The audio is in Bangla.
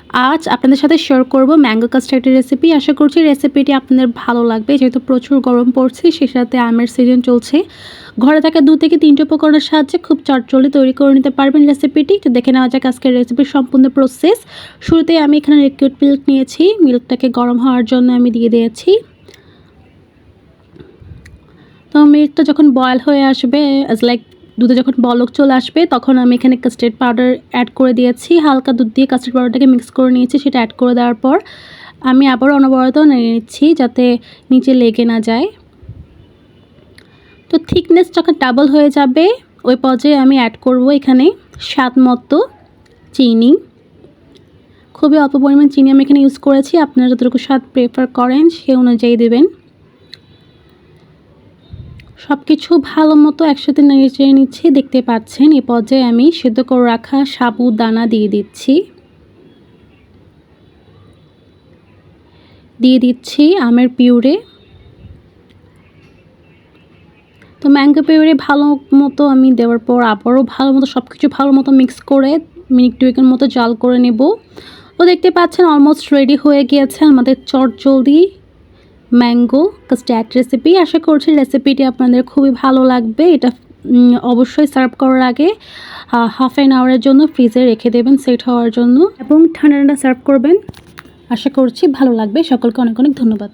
আজ আপনাদের সাথে শেয়ার করব ম্যাঙ্গো কাস্টার্ডের রেসিপি। আশা করছি রেসিপিটি আপনাদের ভালো লাগবে। যেহেতু প্রচুর গরম পড়ছে, সেই সাথে আমের সিজন চলছে। ঘরে থাকা 2 থেকে 3টি উপকরণের সাহায্যে খুব চটজলদি তৈরি করে নিতে পারবেন রেসিপিটি। তো দেখে নেওয়া যাক আজকের রেসিপির সম্পূর্ণ প্রসেস। শুরুতেই আমি এখানে লিকুইড মিল্ক নিয়েছি। মিল্কটাকে গরম হওয়ার জন্য আমি দিয়ে দিয়েছি। তো মিল্কটা যখন বয়েল হয়ে আসবে, দুধে যখন বলক চলে আসবে, তখন আমি এখানে কাস্টার্ড পাউডার অ্যাড করে দিয়েছি। হালকা দুধ দিয়ে কাস্টার্ড পাউডারটাকে মিক্স করে নিয়েছি। সেটা অ্যাড করে দেওয়ার পর আমি আবারও অনবরত নেড়ে নিচ্ছি যাতে নিচে লেগে না যায়। তো থিকনেস যখন ডাবল হয়ে যাবে, ওই পর্যায়ে আমি অ্যাড করব এখানে স্বাদ মতো চিনি। খুবই অল্প পরিমাণ চিনি আমি এখানে ইউজ করেছি। আপনারা যতটুকু স্বাদ প্রেফার করেন সেই অনুযায়ী দেবেন। সব কিছু ভালো মতো একসাথে নেড়ে নিচ্ছি। দেখতে পাচ্ছেন এই পর্যায়ে আমি সেদ্ধ করে রাখা সাবুদানা দিয়ে দিচ্ছি আমের পিউরে। তো ম্যাঙ্গো পিউরে ভালো মতো আমি দেওয়ার পর আবারও ভালো মতো সব কিছু ভালো মতো মিক্স করে মিনিট 2 মতো জাল করে নেব। তো দেখতে পাচ্ছেন অলমোস্ট রেডি হয়ে গিয়েছে আমাদের চটজলদি ম্যাঙ্গো কাস্টার্ড রেসিপি। আশা করছি রেসিপিটি আপনাদের খুবই ভালো লাগবে। এটা অবশ্যই সার্ভ করার আগে হাফ অ্যান আওয়ারের জন্য ফ্রিজে রেখে দেবেন সেট হওয়ার জন্য, এবং ঠান্ডা ঠান্ডা সার্ভ করবেন। আশা করছি ভালো লাগবে। সকলকে অনেক অনেক ধন্যবাদ।